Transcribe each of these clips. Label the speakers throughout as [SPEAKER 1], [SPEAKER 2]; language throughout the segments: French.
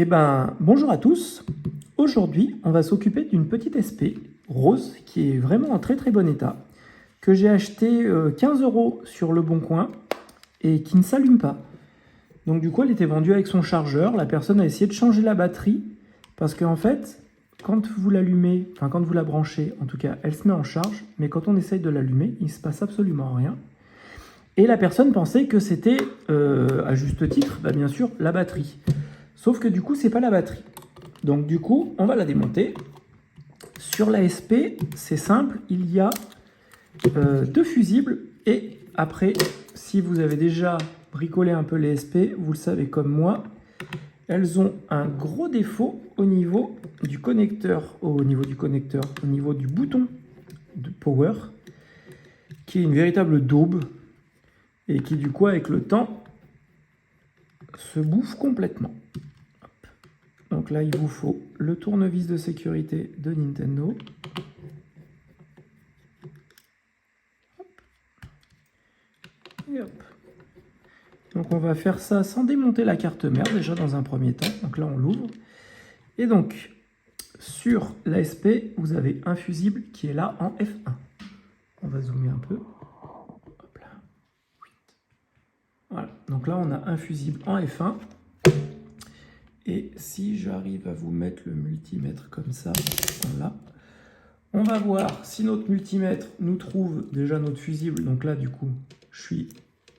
[SPEAKER 1] Eh ben, bonjour à tous. Aujourd'hui, on va s'occuper d'une petite SP rose qui est vraiment en très très bon état, que j'ai acheté 15 € sur le bon coin et qui ne s'allume pas. Donc du coup, elle était vendue avec son chargeur. La personne a essayé de changer la batterie parce qu'en fait, quand vous l'allumez, enfin quand vous la branchez, en tout cas, elle se met en charge, mais quand on essaye de l'allumer, il ne se passe absolument rien. Et la personne pensait que c'était, à juste titre, bien sûr, la batterie. Sauf que du coup, c'est pas la batterie. Donc du coup, on va la démonter. Sur la SP, c'est simple, il y a deux fusibles. Et après, si vous avez déjà bricolé un peu les SP, vous le savez comme moi, elles ont un gros défaut au niveau du connecteur, au niveau du bouton de power, qui est une véritable daube et qui du coup, avec le temps, se bouffe complètement. Donc là, il vous faut le tournevis de sécurité de Nintendo. Et hop. Donc on va faire ça sans démonter la carte mère déjà dans un premier temps. Donc là, on l'ouvre. Et donc, sur l'ASP, vous avez un fusible qui est là en F1. On va zoomer un peu. Hop là. Voilà. Donc là, on a un fusible en F1. Et si j'arrive à vous mettre le multimètre comme ça, voilà. On va voir si notre multimètre nous trouve déjà notre fusible. Donc là, du coup, je suis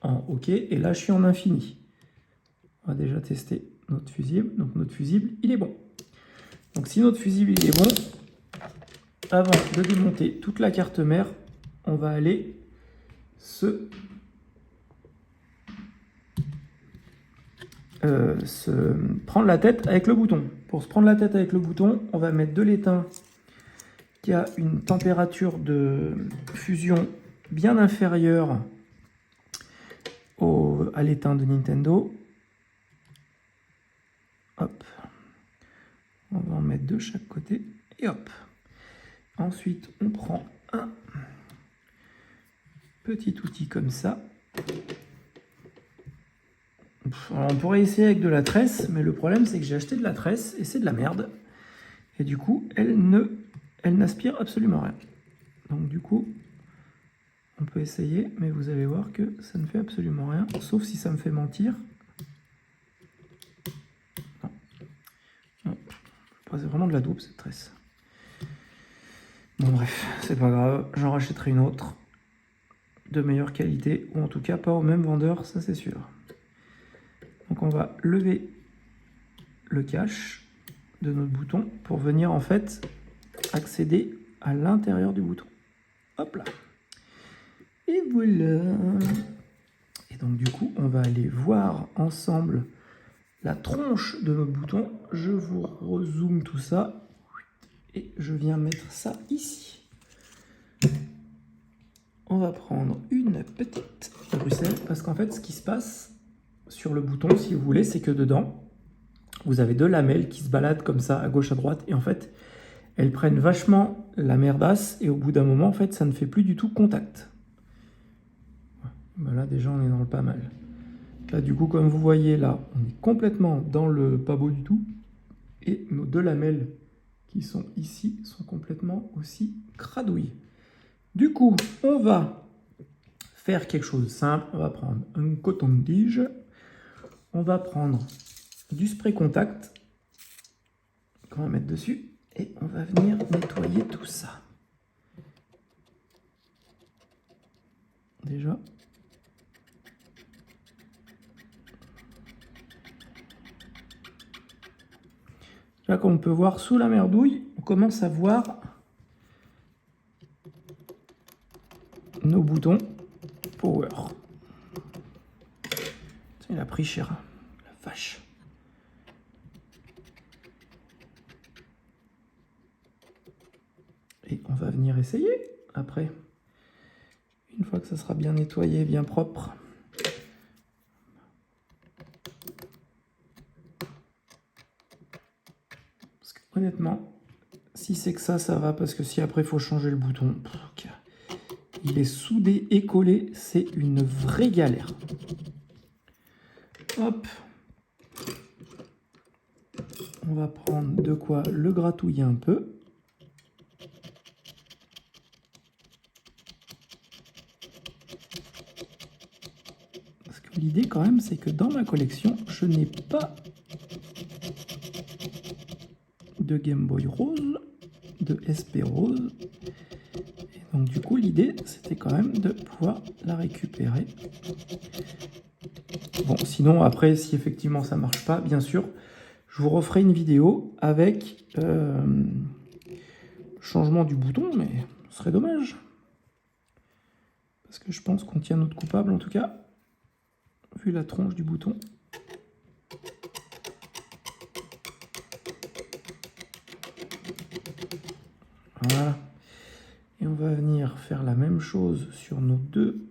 [SPEAKER 1] en OK. Et là, je suis en infini. On va déjà tester notre fusible. Donc notre fusible, il est bon. Donc si notre fusible, il est bon, avant de démonter toute la carte mère, on va aller se prendre la tête avec le bouton. Pour se prendre la tête avec le bouton, on va mettre de l'étain qui a une température de fusion bien inférieure à l'étain de Nintendo. Hop. On va en mettre de chaque côté et hop. Ensuite, on prend un petit outil comme ça. Alors, on pourrait essayer avec de la tresse, mais le problème c'est que j'ai acheté de la tresse et c'est de la merde. Et du coup, elle n'aspire absolument rien. Donc du coup, on peut essayer, mais vous allez voir que ça ne fait absolument rien, sauf si ça me fait mentir. Non. Non. C'est vraiment de la daube cette tresse. Bon bref, c'est pas grave, j'en rachèterai une autre de meilleure qualité, ou en tout cas pas au même vendeur, ça c'est sûr. Donc on va lever le cache de notre bouton pour venir en fait accéder à l'intérieur du bouton. Hop là. Et voilà. Et donc du coup, on va aller voir ensemble la tronche de notre bouton. Je vous rezoome tout ça. Et je viens mettre ça ici. On va prendre une petite Bruxelles. Parce qu'en fait, ce qui se passe sur le bouton, si vous voulez, c'est que dedans, vous avez deux lamelles qui se baladent comme ça à gauche à droite. Et en fait, elles prennent vachement la merdasse. Et au bout d'un moment, en fait, ça ne fait plus du tout contact. Ben là, déjà, on est dans le pas mal. Là, du coup, comme vous voyez, là, on est complètement dans le pas beau du tout. Et nos deux lamelles qui sont ici sont complètement aussi cradouilles. Du coup, on va faire quelque chose de simple. On va prendre un coton-tige. On va prendre du spray contact qu'on va mettre dessus. Et on va venir nettoyer tout ça. Déjà. Là, comme on peut voir, sous la merdouille, on commence à voir nos boutons power. Il a pris cher, la vache. Et on va venir essayer après. Une fois que ça sera bien nettoyé, bien propre. Parce que, honnêtement, si c'est que ça va. Parce que si après il faut changer le bouton, il est soudé et collé, c'est une vraie galère. Hop. On va prendre de quoi le gratouiller un peu. Parce que l'idée quand même, c'est que dans ma collection, je n'ai pas de Game Boy Rose, de SP Rose. Et donc du coup, l'idée, c'était quand même de pouvoir la récupérer. Bon, sinon, après, si effectivement ça marche pas, bien sûr, je vous referai une vidéo avec changement du bouton, mais ce serait dommage. Parce que je pense qu'on tient notre coupable, en tout cas, vu la tronche du bouton. Voilà. Et on va venir faire la même chose sur nos deux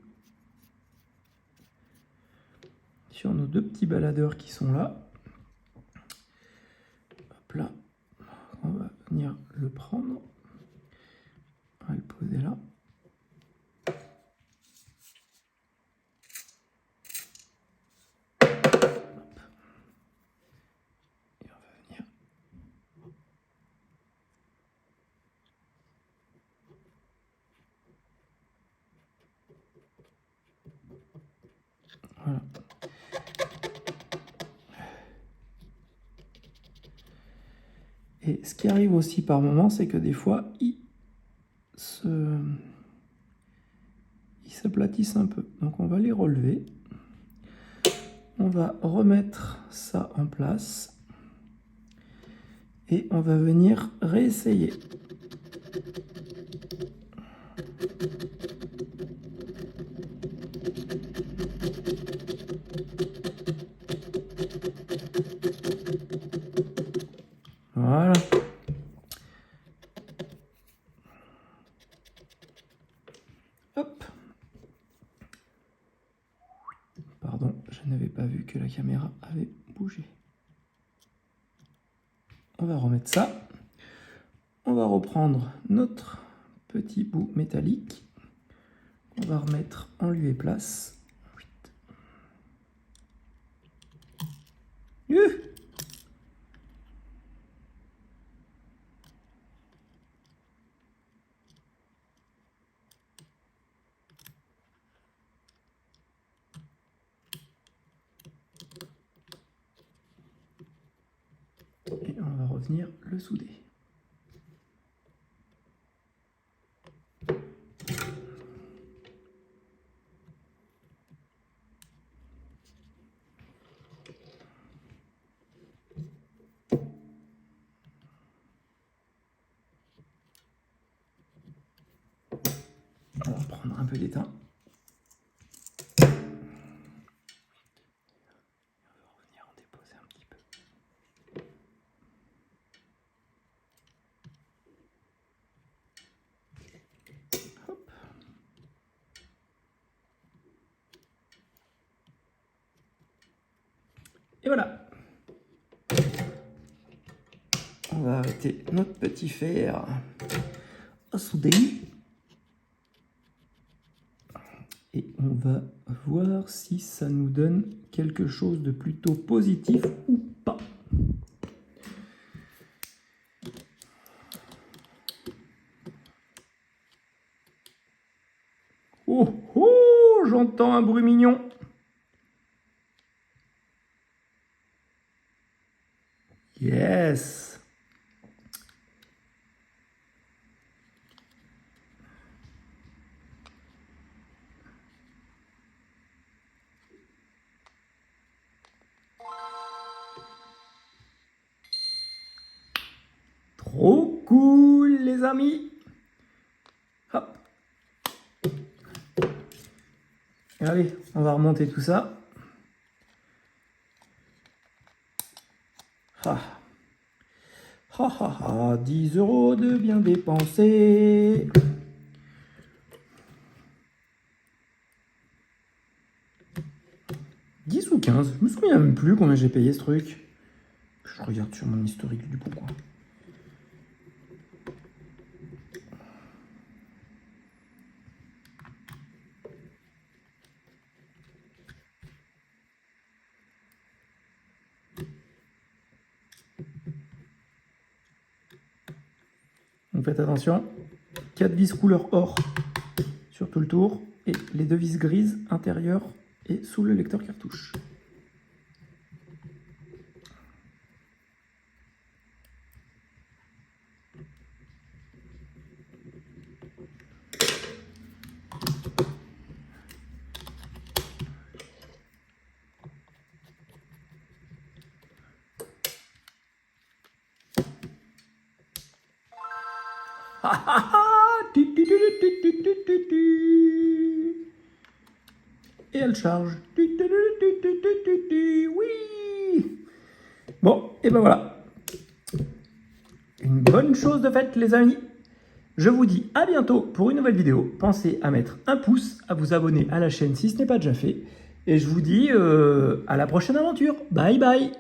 [SPEAKER 1] petits baladeurs qui sont là. Hop là. On va venir le prendre. On va le poser là. Hop. Et on va venir. Voilà. Et ce qui arrive aussi par moment, c'est que des fois, ils s'aplatissent un peu. Donc on va les relever. On va remettre ça en place. Et on va venir réessayer. Voilà. Hop. Pardon, je n'avais pas vu que la caméra avait bougé. On va remettre ça. On va reprendre notre petit bout métallique. On va remettre en lieu et place. Et on va revenir le souder. On va prendre un peu d'étain. On va revenir en déposer un petit peu. Hop. Et voilà. On va arrêter notre petit fer à souder. Et on va voir si ça nous donne quelque chose de plutôt positif ou pas. Oh oh, j'entends un bruit mignon. Yes. Trop cool, les amis. Hop. Allez, on va remonter tout ça. Ah. Ah, ah, ah, 10 € de bien dépensés. « 10 ou 15 ?» Je me souviens même plus combien j'ai payé ce truc. Je regarde sur mon historique du Bon Coin. Donc faites attention, 4 vis couleur or sur tout le tour et les 2 vis grises intérieures et sous le lecteur cartouche. Et elle charge. Oui. Bon, et ben voilà. Une bonne chose de faite, les amis. Je vous dis à bientôt pour une nouvelle vidéo. Pensez à mettre un pouce, à vous abonner à la chaîne si ce n'est pas déjà fait. Et je vous dis à la prochaine aventure. Bye bye.